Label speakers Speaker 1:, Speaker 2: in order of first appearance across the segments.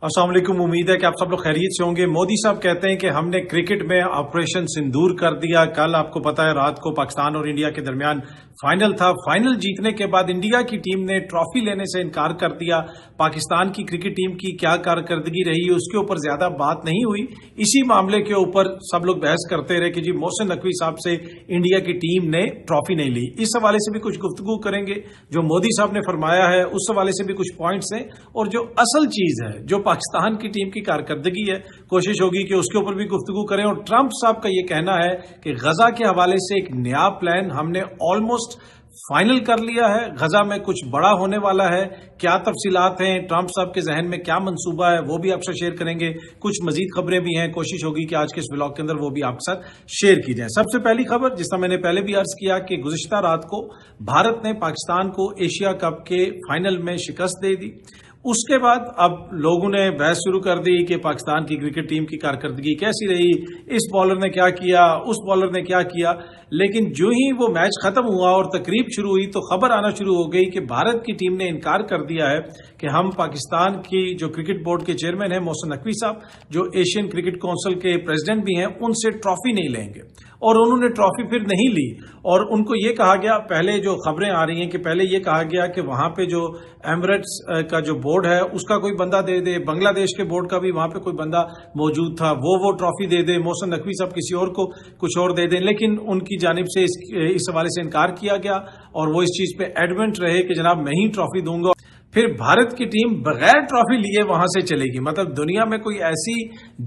Speaker 1: अस्सलाम वालेकुम। उम्मीद है कि आप सब लोग खैरियत से होंगे। मोदी साहब कहते हैं कि हमने क्रिकेट में ऑपरेशन सिंदूर कर दिया। कल आपको पता है रात को पाकिस्तान और इंडिया के दरमियान फाइनल था। फाइनल जीतने के बाद इंडिया की टीम ने ट्रॉफी लेने से इनकार कर दिया। पाकिस्तान की क्रिकेट टीम की क्या कारकर्दगी रही उसके ऊपर ज्यादा बात नहीं हुई। इसी मामले के ऊपर सब लोग बहस करते रहे कि जी मोहसिन नकवी साहब से इंडिया की टीम ने ट्रॉफी नहीं ली। इस हवाले से भी कुछ गुफ्तगू करेंगे। जो मोदी साहब ने फरमाया है उस हवाले से भी कुछ पॉइंट्स हैं, और जो असल चीज है जो पाकिस्तान की टीम की कारकर्दगी है, कोशिश होगी कि उसके ऊपर भी गुफ्तगू करें। और ट्रंप साहब का यह कहना है कि गजा के हवाले से एक नया प्लान हमने ऑलमोस्ट फाइनल कर लिया है। गजा में कुछ बड़ा होने वाला है। क्या तफसीलात हैं, ट्रंप साहब के जहन में क्या मंसूबा है, वो भी आपसे शेयर करेंगे। कुछ मजीद खबरें भी हैं, कोशिश होगी कि आज के इस व्लॉग के अंदर वो भी आपके साथ शेयर की जाए। सबसे पहली खबर, जिसका मैंने पहले भी अर्ज किया कि गुज़िश्ता रात को भारत ने पाकिस्तान को एशिया कप के फाइनल में शिकस्त दे दी। उसके बाद अब लोगों ने बहस शुरू कर दी कि पाकिस्तान की क्रिकेट टीम की कारकर्दगी कैसी रही, इस बॉलर ने क्या किया, उस बॉलर ने क्या किया। लेकिन जो ही वो मैच खत्म हुआ और तकरीब शुरू हुई तो खबर आना शुरू हो गई कि भारत की टीम ने इनकार कर दिया है कि हम पाकिस्तान की जो क्रिकेट बोर्ड के चेयरमैन हैं मोहसिन नकवी साहब, जो एशियन क्रिकेट काउंसिल के प्रेसिडेंट भी हैं, उनसे ट्रॉफी नहीं लेंगे। और उन्होंने ट्रॉफी फिर नहीं ली। और उनको ये कहा गया, पहले जो खबरें आ रही हैं कि पहले ये कहा गया कि वहां पे जो एमिरेट्स का जो बोर्ड है उसका कोई बंदा दे दे, बांग्लादेश के बोर्ड का भी वहां पे कोई बंदा मौजूद था, वो ट्रॉफी दे दे, मोहसिन नकवी साहब किसी और को कुछ और दे दें। लेकिन उनकी जानिब से इस हवाले से इनकार किया गया और वो इस चीज पे एडमेंट रहे कि जनाब मैं ही ट्रॉफी दूंगा। फिर भारत की टीम बगैर ट्रॉफी लिए वहां से चलेगी। मतलब दुनिया में कोई ऐसी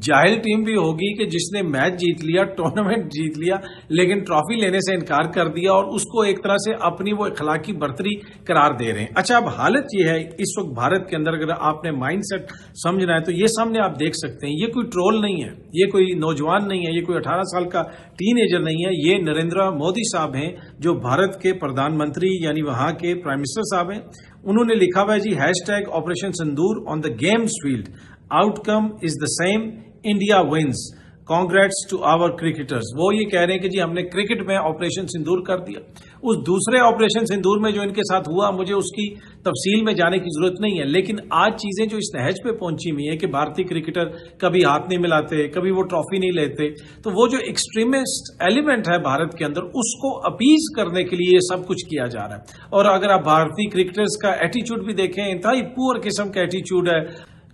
Speaker 1: जाहिल टीम भी होगी कि जिसने मैच जीत लिया, टूर्नामेंट जीत लिया, लेकिन ट्रॉफी लेने से इनकार कर दिया और उसको एक तरह से अपनी वो इखलाकी बर्तरी करार दे रहे हैं। अच्छा, अब हालत ये है इस वक्त भारत के अंदर, अगर आपने माइंडसेट समझना है तो ये सामने आप देख सकते हैं। ये कोई ट्रोल नहीं है, ये कोई नौजवान नहीं है, ये कोई 18 साल का टीनेजर नहीं है। ये नरेंद्र मोदी साहब हैं जो भारत के प्रधानमंत्री यानी वहां के प्राइम मिनिस्टर साहब हैं। उन्होंने लिखा हुआ है जी hashtag operation Sindoor on the games field, outcome is the same, India wins, congrats to our cricketers. वो ये कह रहे हैं कि जी हमने क्रिकेट में ऑपरेशन सिंदूर कर दिया। उस दूसरे ऑपरेशन सिंदूर में जो इनके साथ हुआ मुझे उसकी तफसील में जाने की जरूरत नहीं है, लेकिन आज चीजें जो इस नहज पे पहुंची हुई है कि भारतीय क्रिकेटर कभी हाथ नहीं मिलाते, कभी वो ट्रॉफी नहीं लेते, तो वो जो एक्सट्रीमिस्ट एलिमेंट है भारत के अंदर उसको अपीज करने के लिए सब कुछ किया जा रहा है। और अगर आप भारतीय क्रिकेटर्स का एटीट्यूड भी देखें, इंतहाई पुअर किस्म का एटीट्यूड है,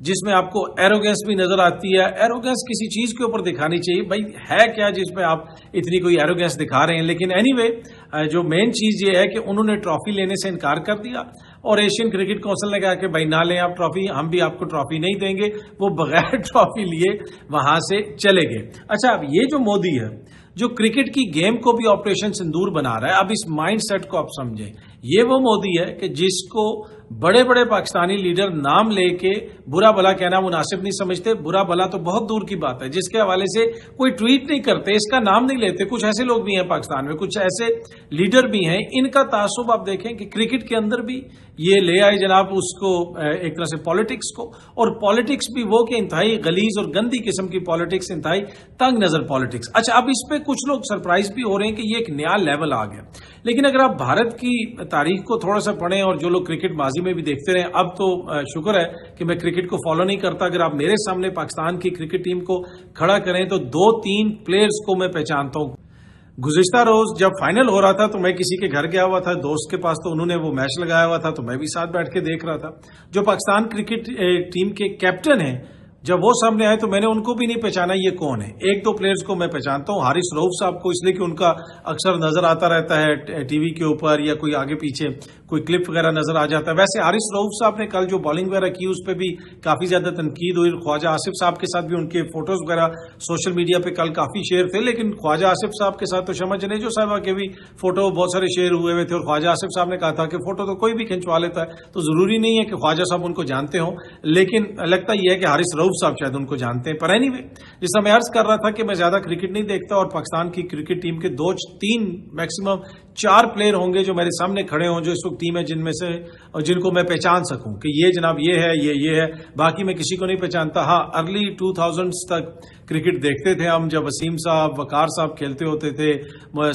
Speaker 1: जिसमें आपको एरोगेंस भी नजर आती है। एरोगेंस किसी चीज के ऊपर दिखानी चाहिए, भाई है क्या जिसमें आप इतनी कोई एरोगेंस दिखा रहे हैं। लेकिन एनीवे जो मेन चीज ये है कि उन्होंने ट्रॉफी लेने से इनकार कर दिया और एशियन क्रिकेट काउंसिल ने कहा कि भाई ना लें आप ट्रॉफी, हम भी आपको ट्रॉफी नहीं देंगे। वो बगैर ट्रॉफी लिए वहां से चले गए। अच्छा, अब ये जो मोदी है जो क्रिकेट की गेम को भी ऑपरेशन सिंदूर बना रहा है, अब इस माइंड सेट को आप समझें। ये वो मोदी है कि जिसको बड़े बड़े पाकिस्तानी लीडर नाम लेके बुरा भला कहना मुनासिब नहीं समझते। बुरा भला तो बहुत दूर की बात है, जिसके हवाले से कोई ट्वीट नहीं करते, इसका नाम नहीं लेते। कुछ ऐसे लोग भी हैं पाकिस्तान में, कुछ ऐसे लीडर भी हैं, इनका तासुब आप देखें कि क्रिकेट के अंदर भी ये ले आए जनाब उसको एक तरह से पॉलिटिक्स को। और पॉलिटिक्स भी वो कि इंतहाई गलीज और गंदी किस्म की पॉलिटिक्स, इंतहाई तंग नजर पॉलिटिक्स। अच्छा, अब इस पे कुछ लोग सरप्राइज भी हो रहे हैं कि ये एक नया लेवल आ गया। लेकिन अगर आप भारत की तारीख को थोड़ा सा पढ़ें और जो लोग क्रिकेट माजी में भी देखते रहे, अब तो शुक्र है कि मैं क्रिकेट को फॉलो नहीं करता। अगर आप मेरे सामने पाकिस्तान की क्रिकेट टीम को खड़ा करें तो 2-3 प्लेयर्स को मैं पहचानता हूं। गुज़िश्ता रोज जब फाइनल हो रहा था तो मैं किसी के घर गया हुआ था, दोस्त के पास, तो उन्होंने वो मैच लगाया हुआ था तो मैं भी साथ बैठ के देख रहा था। जो पाकिस्तान क्रिकेट टीम के कैप्टन हैं, जब वो सामने आए तो मैंने उनको भी नहीं पहचाना ये कौन है। 1-2 प्लेयर्स को मैं पहचानता हूं, हारिस रऊफ साहब को, इसलिए कि उनका अक्सर नजर आता रहता है टीवी के ऊपर या कोई आगे पीछे कोई क्लिप वगैरह नजर आ जाता है। वैसे हारिस रऊफ साहब ने कल जो बॉलिंग वगैरह की उस पर भी काफी ज्यादा तनकीद हुई। ख्वाजा आसिफ साहब के साथ भी उनके फोटोज वगैरह सोशल मीडिया पे कल काफी शेयर थे, लेकिन ख्वाजा आसिफ साहब के साथ तो शमा जनेजो साहबा के भी फोटो बहुत सारे शेयर हुए हुए थे। और ख्वाजा आसिफ साहब ने कहा था कि फोटो तो कोई भी खिंचवा लेता है, तो जरूरी नहीं है कि ख्वाजा साहब उनको जानते हों, लेकिन लगता यह है कि हारिस रऊफ साहब शायद उनको जानते हैं। पर एनीवे, जैसा मैं अर्ज कर रहा था कि मैं ज्यादा क्रिकेट नहीं देखता और पाकिस्तान की क्रिकेट टीम के 2-3 मैक्सिमम 4 प्लेयर होंगे जो मेरे सामने खड़े हों जो इस वक्त टीम है जिनमें से और जिनको मैं पहचान सकूं कि ये जनाब ये है, ये है। बाकी मैं किसी को नहीं पहचानता। हाँ, अर्ली 2000s तक क्रिकेट देखते थे हम, जब वसीम साहब, वकार साहब खेलते होते थे,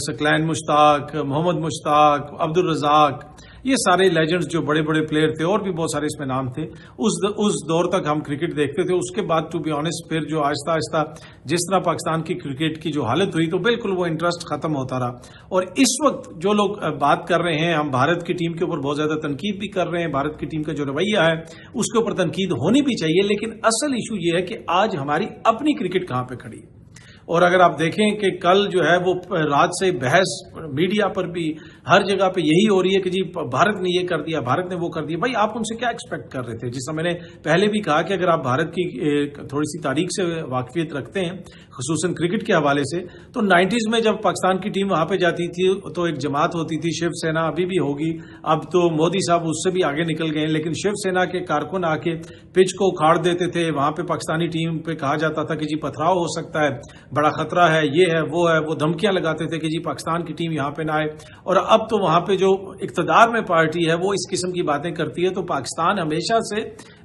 Speaker 1: सकलैन मुश्ताक, मोहम्मद मुश्ताक, अब्दुल रजाक, یہ سارے لیجنڈز جو بڑے بڑے پلیئر تھے اور بھی بہت سارے اس میں نام تھے، اس دور تک ہم کرکٹ دیکھتے تھے. اس کے بعد ٹو بی آنیسٹ پھر جو آہستہ آہستہ جس طرح پاکستان کی کرکٹ کی جو حالت ہوئی تو بالکل وہ انٹرسٹ ختم ہوتا رہا. اور اس وقت جو لوگ بات کر رہے ہیں، ہم بھارت کی ٹیم کے اوپر بہت زیادہ تنقید بھی کر رہے ہیں، بھارت کی ٹیم کا جو رویہ ہے اس کے اوپر تنقید ہونی بھی چاہیے، لیکن اصل ایشو یہ ہے کہ آج ہماری اپنی کرکٹ کہاں پہ کھڑی ہے. اور اگر آپ دیکھیں کہ کل جو ہے وہ رات سے بحث میڈیا پر بھی ہر جگہ پہ یہی ہو رہی ہے کہ جی بھارت نے یہ کر دیا، بھارت نے وہ کر دیا. بھائی آپ ان سے کیا ایکسپیکٹ کر رہے تھے؟ جس میں نے پہلے بھی کہا کہ اگر آپ بھارت کی تھوڑی سی تاریخ سے واقفیت رکھتے ہیں، خصوصاً کرکٹ کے حوالے سے، تو 90s میں جب پاکستان کی ٹیم وہاں پہ جاتی تھی تو ایک جماعت ہوتی تھی شیو سینا، ابھی بھی ہوگی. اب تو مودی صاحب اس سے بھی آگے نکل گئے، لیکن شیو سینا کے کارکن آ کے پچ کو اکھاڑ دیتے تھے. وہاں پہ پاکستانی ٹیم پہ کہا جاتا تھا کہ جی پتھراؤ ہو سکتا ہے، بڑا خطرہ ہے، یہ ہے وہ دھمکیاں لگاتے تھے کہ جی پاکستان کی ٹیم یہاں پہ نہ آئے. اور اب تو وہاں پہ جو اقتدار میں پارٹی ہے وہ اس قسم کی باتیں کرتی ہے. تو پاکستان ہمیشہ سے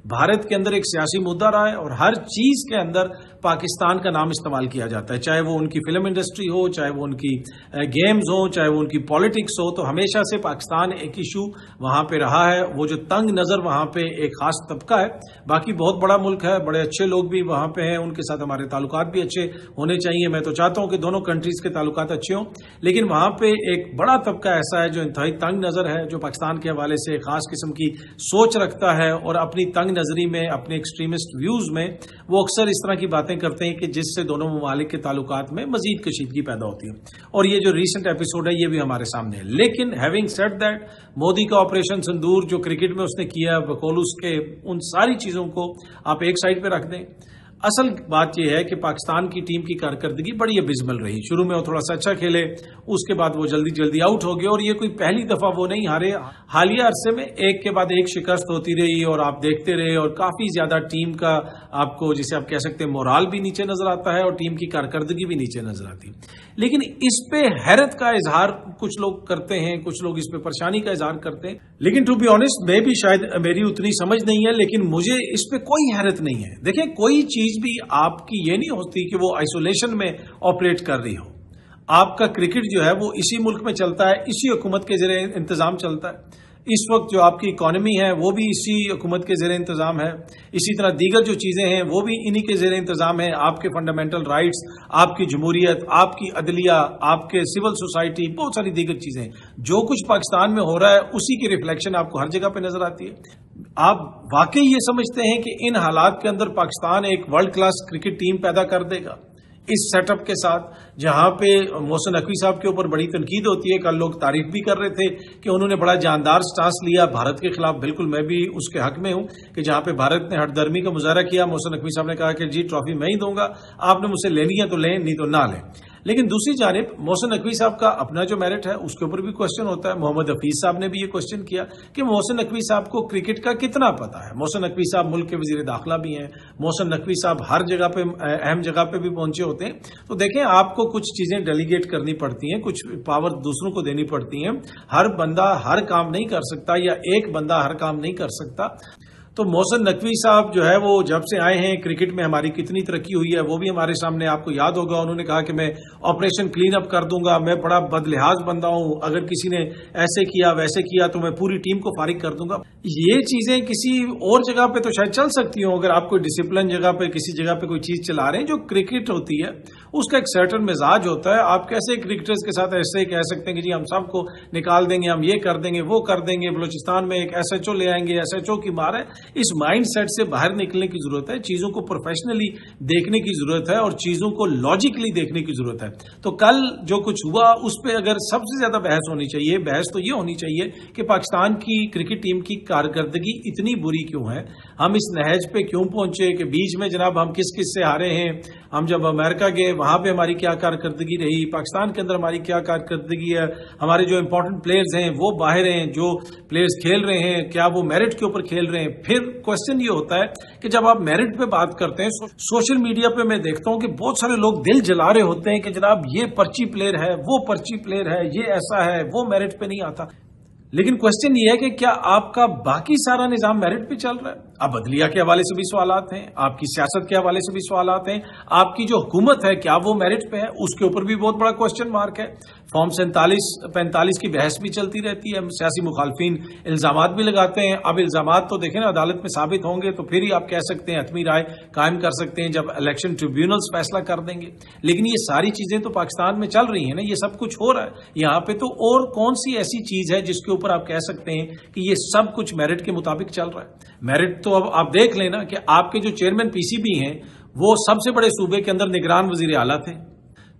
Speaker 1: بھارت کے اندر ایک سیاسی مدعا رہا ہے اور ہر چیز کے اندر پاکستان کا نام استعمال کیا جاتا ہے، چاہے وہ ان کی فلم انڈسٹری ہو، چاہے وہ ان کی گیمز ہوں، چاہے وہ ان کی پالیٹکس ہو. تو ہمیشہ سے پاکستان ایک ایشو وہاں پہ رہا ہے. وہ جو تنگ نظر وہاں پہ ایک خاص طبقہ ہے، باقی بہت بڑا ملک ہے، بڑے اچھے لوگ بھی وہاں پہ ہیں، ان کے ساتھ ہمارے تعلقات بھی اچھے ہونے چاہیے. میں تو چاہتا ہوں کہ دونوں کنٹریز کے تعلقات اچھے ہوں، لیکن وہاں پہ ایک بڑا طبقہ ایسا ہے جو انتہائی تنگ نظر ہے، جو پاکستان کے حوالے سے خاص قسم کی سوچ رکھتا ہے اور اپنی تنگ نظری میں، اپنے ایکسٹریمسٹ ویوز میں وہ اکثر اس طرح کی باتیں کرتے ہیں کہ جس سے دونوں ممالک کے تعلقات میں مزید کشیدگی پیدا ہوتی ہے. اور یہ جو ریسنٹ ایپیسوڈ ہے یہ بھی ہمارے سامنے ہے. لیکن ہیونگ سیڈ دیٹ، مودی کا آپریشن سندور جو کرکٹ میں اس نے کیا بقول اس کے، ان ساری چیزوں کو آپ ایک سائڈ پہ رکھ دیں. اصل بات یہ ہے کہ پاکستان کی ٹیم کی کارکردگی بڑی ابزمل رہی. شروع میں وہ تھوڑا سا اچھا کھیلے، اس کے بعد وہ جلدی آؤٹ ہو گئے، اور یہ کوئی پہلی دفعہ وہ نہیں ہارے. حالیہ عرصے میں ایک کے بعد ایک شکست ہوتی رہی اور آپ دیکھتے رہے، اور کافی زیادہ ٹیم کا آپ کو جسے آپ کہہ سکتے ہیں مورال بھی نیچے نظر آتا ہے اور ٹیم کی کارکردگی بھی نیچے نظر آتی. لیکن اس پہ حیرت کا اظہار کچھ لوگ کرتے ہیں، کچھ لوگ اس پہ پریشانی کا اظہار کرتے ہیں. لیکن ٹو بی آنیسٹ میں بھی شاید میری اتنی سمجھ نہیں ہے، لیکن مجھے اس پہ کوئی حیرت نہیں ہے. دیکھیں کوئی چیز بھی آپ کی یہ نہیں ہوتی کہ وہ آئسولیشن میں آپریٹ کر رہی ہو. آپ کا کرکٹ جو ہے وہ اسی ملک میں چلتا ہے، اسی حکومت کے زیر انتظام چلتا ہے. اس وقت جو آپ کی اکانومی ہے وہ بھی اسی حکومت کے زیر انتظام ہے. اسی طرح دیگر جو چیزیں ہیں وہ بھی انہی کے زیر انتظام ہیں. آپ کے فنڈامنٹل رائٹس، آپ کی جمہوریت، آپ کی عدلیہ، آپ کے سول سوسائٹی، بہت ساری دیگر چیزیں، جو کچھ پاکستان میں ہو رہا ہے اسی کی ریفلیکشن آپ کو ہر جگہ پہ نظر آتی ہے. آپ واقعی یہ سمجھتے ہیں کہ ان حالات کے اندر پاکستان ایک ورلڈ کلاس کرکٹ ٹیم پیدا کر دے گا اس سیٹ اپ کے ساتھ، جہاں پہ محسن نقوی صاحب کے اوپر بڑی تنقید ہوتی ہے؟ کل لوگ تعریف بھی کر رہے تھے کہ انہوں نے بڑا جاندار سٹانس لیا بھارت کے خلاف. بالکل میں بھی اس کے حق میں ہوں کہ جہاں پہ بھارت نے ہٹ درمی کا مظاہرہ کیا، محسن نقوی صاحب نے کہا کہ جی ٹرافی میں ہی دوں گا، آپ نے مجھ سے لینی ہے تو لیں، نہیں تو نہ لیں. لیکن دوسری جانب محسن نقوی صاحب کا اپنا جو میرٹ ہے اس کے اوپر بھی کوشچن ہوتا ہے. محمد حفیظ صاحب نے بھی یہ کوشچن کیا کہ محسن نقوی صاحب کو کرکٹ کا کتنا پتا ہے. محسن نقوی صاحب ملک کے وزیر داخلہ بھی ہیں، محسن نقوی صاحب ہر جگہ پہ اہم جگہ پہ بھی پہنچے ہوتے ہیں. تو دیکھیں آپ کو کچھ چیزیں ڈیلیگیٹ کرنی پڑتی ہیں، کچھ پاور دوسروں کو دینی پڑتی ہیں. ہر بندہ ہر کام نہیں کر سکتا، یا ایک بندہ ہر کام نہیں کر سکتا. تو محسن نقوی صاحب جو ہے وہ جب سے آئے ہیں کرکٹ میں ہماری کتنی ترقی ہوئی ہے وہ بھی ہمارے سامنے. آپ کو یاد ہوگا انہوں نے کہا کہ میں آپریشن کلین اپ کر دوں گا، میں بڑا بدلحاظ بندہ ہوں، اگر کسی نے ایسے کیا ویسے کیا تو میں پوری ٹیم کو فارغ کر دوں گا. یہ چیزیں کسی اور جگہ پہ تو شاید چل سکتی ہوں، اگر آپ کوئی ڈسپلن جگہ پہ کسی جگہ پہ کوئی چیز چلا رہے ہیں. جو کرکٹ ہوتی ہے اس کا ایک سرٹن مزاج ہوتا ہے. آپ کیسے کرکٹرز کے ساتھ ایسے کہہ سکتے ہیں کہ جی ہم سب کو نکال دیں گے، ہم یہ کر دیں گے، وہ کر دیں گے، بلوچستان میں ایک ایس ایچ او لے آئیں گے، ایس ایچ او کی مار ہے. اس مائنڈ سیٹ سے باہر نکلنے کی ضرورت ہے. چیزوں کو پروفیشنلی دیکھنے کی ضرورت ہے اور چیزوں کو لاجیکلی دیکھنے کی ضرورت ہے. تو کل جو کچھ ہوا اس پہ اگر سب سے زیادہ بحث ہونی چاہیے، بحث تو یہ ہونی چاہیے کہ پاکستان کی کرکٹ ٹیم کی کارکردگی اتنی بری کیوں ہے، ہم اس نہج پہ کیوں پہنچے کہ بیچ میں جناب ہم کس کس سے ہارے ہیں. ہم جب امریکہ گئے وہاں پہ ہماری کیا کارکردگی رہی، پاکستان کے اندر ہماری کیا کارکردگی ہے، ہمارے جو امپورٹنٹ پلیئرز ہیں وہ باہر ہیں، جو پلیئرز کھیل رہے ہیں کیا وہ میرٹ کے اوپر کھیل رہے ہیں. پھر کوشچن یہ ہوتا ہے کہ جب آپ میرٹ پہ بات کرتے ہیں سوشل میڈیا پہ میں دیکھتا ہوں کہ بہت سارے لوگ دل جلا رہے ہوتے ہیں کہ جناب یہ پرچی پلیئر ہے، وہ پرچی پلیئر ہے، یہ ایسا ہے، وہ میرٹ پہ نہیں آتا. لیکن کوشچن یہ ہے کہ کیا آپ کا باقی سارا نظام میرٹ پہ چل رہا ہے؟ अब बदलिया के हवाले से भी सवालात हैं, आपकी सियासत के हवाले से भी सवालात हैं, आपकी जो हुकूमत है क्या वो मेरिट पे है, उसके ऊपर भी बहुत बड़ा क्वेश्चन मार्क है। फॉर्म 47-45 की बहस भी चलती रहती है, सियासी मुखालफिन इल्जामात भी लगाते हैं। अब इल्जामात तो देखें ना, अदालत में साबित होंगे तो फिर ही आप कह सकते हैं, हतमी राय कायम कर सकते हैं जब इलेक्शन ट्रिब्यूनल्स फैसला कर देंगे। लेकिन ये सारी चीजें तो पाकिस्तान में चल रही हैं ना, ये सब कुछ हो रहा है यहाँ पे, तो और कौन सी ऐसी चीज है जिसके ऊपर आप कह सकते हैं कि ये सब कुछ मेरिट के मुताबिक चल रहा है। मेरिट तो अब आप देख लेना कि आपके जो चेयरमैन पीसीबी हैं वो सबसे बड़े सूबे के अंदर निगरान वजीर आला थे,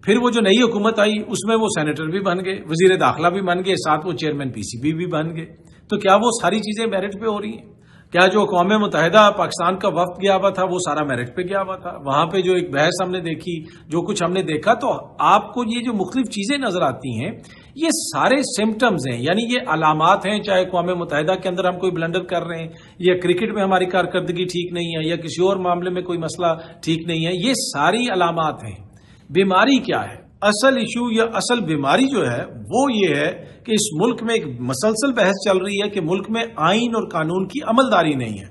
Speaker 1: फिर वो जो नई हुकूमत आई उसमें वो सेनेटर भी बन गए, वजीर दाखिला भी बन गए, साथ वो चेयरमैन पीसीबी भी बन गए। तो क्या वो सारी चीजें मेरिट पे हो रही हैं? क्या जो अक़वाम मुत्तहिदा पाकिस्तान का वफ्द गया हुआ था वो सारा मेरिट पे गया हुआ था? वहां पे जो एक बहस हमने देखी, जो कुछ हमने देखा, तो आपको ये जो मुख्तलिफ चीजें नजर आती हैं ये सारे सिम्टम्स हैं, यानी ये अलामात हैं। चाहे अक़वाम मुत्तहिदा के अंदर हम कोई ब्लंडर कर रहे हैं, या क्रिकेट में हमारी कारकर्दगी ठीक नहीं है, या किसी और मामले में कोई मसला ठीक नहीं है, ये सारी अलामात हैं। बीमारी क्या है? असल इशू या असल बीमारी जो है वो ये है कि इस मुल्क में एक मसलसल बहस चल रही है कि मुल्क में आइन और कानून की अमलदारी नहीं है,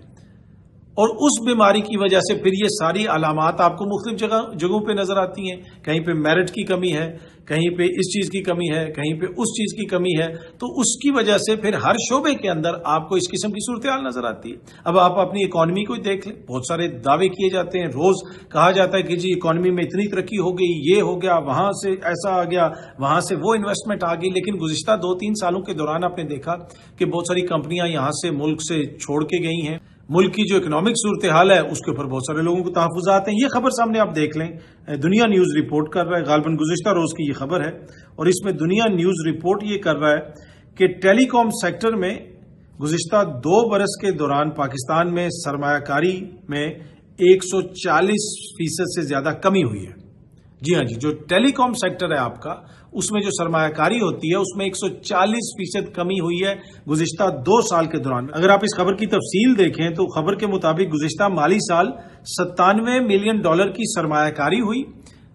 Speaker 1: और उस बीमारी की वजह से फिर ये सारी अलामात आपको मुख्तलिफ जगहों पे नजर आती हैं। कहीं पे मेरिट की कमी है, कहीं पे इस चीज की कमी है, कहीं पे उस चीज की कमी है, तो उसकी वजह से फिर हर शोबे के अंदर आपको इस किस्म की सूरत हाल नजर आती है। अब आप अपनी इकॉनमी को देख लें, बहुत सारे दावे किए जाते हैं, रोज कहा जाता है कि जी इकॉनमी में इतनी तरक्की हो गई, ये हो गया, वहां से ऐसा आ गया, वहां से वो इन्वेस्टमेंट आ गई, लेकिन गुज़िश्ता 2-3 सालों के दौरान आपने देखा कि बहुत सारी कंपनियां यहां से मुल्क से छोड़ के गई हैं। मुल्क की जो इकोनॉमिक सूरत हाल है उसके ऊपर बहुत सारे लोगों को तहफ़्फ़ुज़ात हैं। ये खबर सामने आप देख लें, दुनिया न्यूज़ रिपोर्ट कर रहा है, गालिबन गुज़िश्ता रोज़ की ये खबर है, और इसमें दुनिया न्यूज़ रिपोर्ट ये कर रहा है कि टेलीकॉम सेक्टर में गुज़िश्ता 2 बरस के दौरान पाकिस्तान में सरमायाकारी में 140% से ज्यादा कमी हुई है। जी हाँ जी, जो टेलीकॉम सेक्टर है आपका, उसमें जो सरमायाकारी होती है उसमें 140% कमी हुई है गुज़िश्ता 2 साल के दौरान। अगर आप इस खबर की तफसील देखें तो खबर के मुताबिक गुज़िश्ता माली साल $97 मिलियन की सरमायाकारी हुई,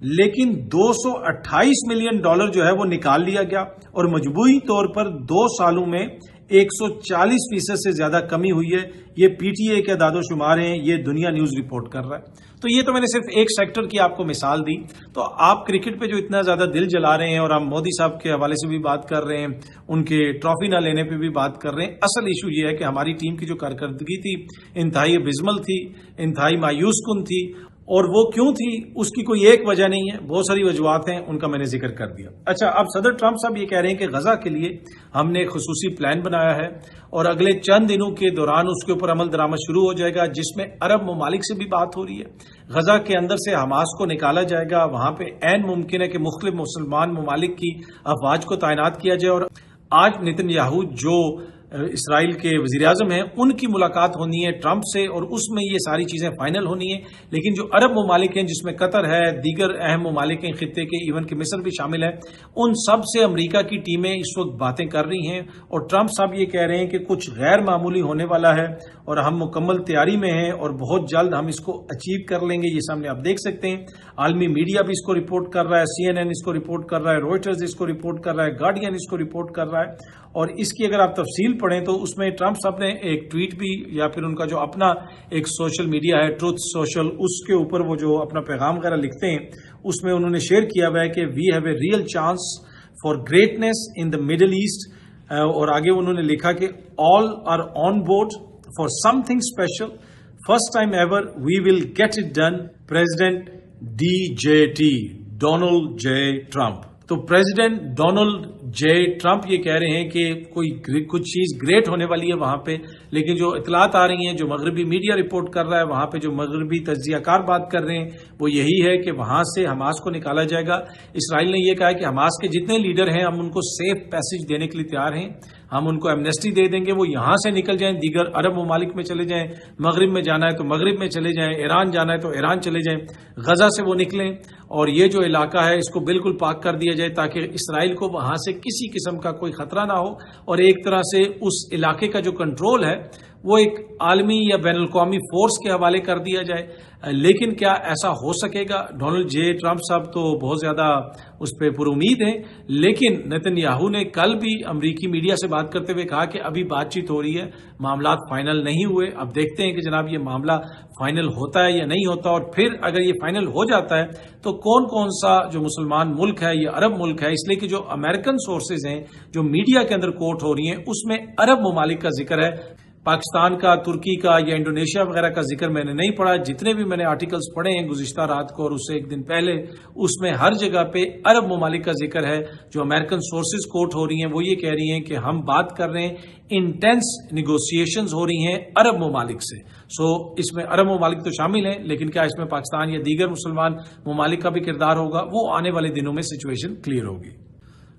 Speaker 1: लेकिन $228 मिलियन जो है वो निकाल लिया गया, और मजबूरी तौर पर 2 सालों में 140% से ज्यादा कमी हुई है। ये पीटीए के अदादो शुमार हैं, ये दुनिया न्यूज रिपोर्ट कर रहा है। तो ये तो मैंने सिर्फ एक सेक्टर की आपको मिसाल दी। तो आप क्रिकेट पे जो इतना ज्यादा दिल जला रहे हैं, और आप मोदी साहब के हवाले से भी बात कर रहे हैं, उनके ट्रॉफी ना लेने पे भी बात कर रहे हैं, असल इशू ये है कि हमारी टीम की जो कारकर्दगी थी इंतहाई अबिस्मल थी, इंतहाई मायूस कुन थी। और वो क्यों थी उसकी कोई एक वजह नहीं है, बहुत सारी वजूहत हैं, उनका मैंने जिक्र कर दिया। अच्छा, अब सदर ट्रंप साहब ये कह रहे हैं कि गजा के लिए हमने खुसूसी प्लान बनाया है, और अगले चंद दिनों के दौरान उसके ऊपर अमल दरामद शुरू हो जाएगा, जिसमें अरब ममालिक से भी बात हो रही है। गजा के अंदर से हमास को निकाला जाएगा, वहां पे ऐन मुमकिन है कि मुख्तलिफ मुसलमान ममालिक की अफवाज को तैनात किया जाए। और आज नेतन्याहू जो इसराइल के वजीर आजम हैं, उनकी मुलाकात होनी है ट्रंप से, और उसमें ये सारी चीजें फाइनल होनी है। लेकिन जो अरब ममालिक हैं, जिसमें कतर है, दीगर अहम ममालिक हैं खित्ते के, इवन कि मिस्र भी शामिल है, उन सब से अमरीका की टीमें इस वक्त बातें कर रही हैं। और ट्रंप साहब ये कह रहे हैं कि कुछ गैर मामूली होने वाला है, और हम मुकम्मल तैयारी में हैं, और बहुत जल्द हम इसको अचीव कर लेंगे। ये सामने आप देख सकते हैं, आलमी मीडिया भी इसको रिपोर्ट कर रहा है, CNN इसको रिपोर्ट कर रहा है, रॉयटर्स इसको रिपोर्ट कर रहा है, गार्डियन इसको रिपोर्ट कर रहा है। और इसकी अगर आप तफसील पढ़ें तो उसमें ट्रंप साहब ने एक ट्वीट भी, या फिर उनका जो अपना एक सोशल मीडिया है ट्रूथ सोशल, उसके ऊपर वो जो अपना पैगाम वगैरह लिखते हैं, उसमें उन्होंने शेयर किया हुआ है कि we have a real chance for greatness in the Middle East. और आगे उन्होंने लिखा कि all are on board for something special, first time ever we will get it done, President DJT, Donald J. Trump. तो President Donald J. Trump ये कह रहे हैं कि कुछ चीज ग्रेट होने वाली है वहां पे, लेकिन जो इतलात आ रही हैं, जो मगरबी मीडिया रिपोर्ट कर रहा है, वहां पे जो मगरबी तज्जियाकार बात कर रहे हैं, वो यही है कि वहां से हमास को निकाला जाएगा। इसराइल ने यह कहा है कि हमास के जितने लीडर हैं हम उनको सेफ पैसेज देने के लिए तैयार हैं, हम उनको एमनेस्टी दे देंगे, वो यहां से निकल जाएं, दीगर अरब ममालिक में चले जाएं, मगरिब में जाना है तो मगरिब में चले जाएं, ईरान जाना है तो ईरान चले जाएं, गजा से वो निकलें, और ये जो इलाका है इसको बिल्कुल पाक कर दिया जाए, ताकि इसराइल को वहां से किसी किस्म का कोई खतरा ना हो, और एक तरह से उस इलाके का जो कंट्रोल है وہ ایک عالمی یا بین الاقوامی فورس کے حوالے کر دیا جائے. لیکن کیا ایسا ہو سکے گا؟ ڈونلڈ جے ٹرمپ صاحب تو بہت زیادہ اس پہ پر امید ہیں، لیکن نیتن یاہو نے کل بھی امریکی میڈیا سے بات کرتے ہوئے کہا کہ ابھی بات چیت ہو رہی ہے، معاملات فائنل نہیں ہوئے. اب دیکھتے ہیں کہ جناب یہ معاملہ فائنل ہوتا ہے یا نہیں ہوتا، اور پھر اگر یہ فائنل ہو جاتا ہے تو کون کون سا جو مسلمان ملک ہے، یہ عرب ملک ہے، اس لیے کہ جو امریکن سورسز ہیں جو میڈیا کے اندر کوٹ ہو رہی ہیں اس میں عرب ممالک کا ذکر ہے. پاکستان کا، ترکی کا یا انڈونیشیا وغیرہ کا ذکر میں نے نہیں پڑھا. جتنے بھی میں نے آرٹیکلز پڑھے ہیں گزشتہ رات کو اور اس سے ایک دن پہلے، اس میں ہر جگہ پہ عرب ممالک کا ذکر ہے. جو امریکن سورسز کوٹ ہو رہی ہیں وہ یہ کہہ رہی ہیں کہ ہم بات کر رہے ہیں، انٹینس نیگوسیشنز ہو رہی ہیں عرب ممالک سے. اس میں عرب ممالک تو شامل ہیں، لیکن کیا اس میں پاکستان یا دیگر مسلمان ممالک کا بھی کردار ہوگا؟ وہ آنے والے دنوں میں سچویشن کلیئر ہوگی.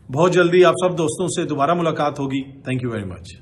Speaker 1: بہت جلدی آپ سب دوستوں سے دوبارہ ملاقات ہوگی. Thank you very much.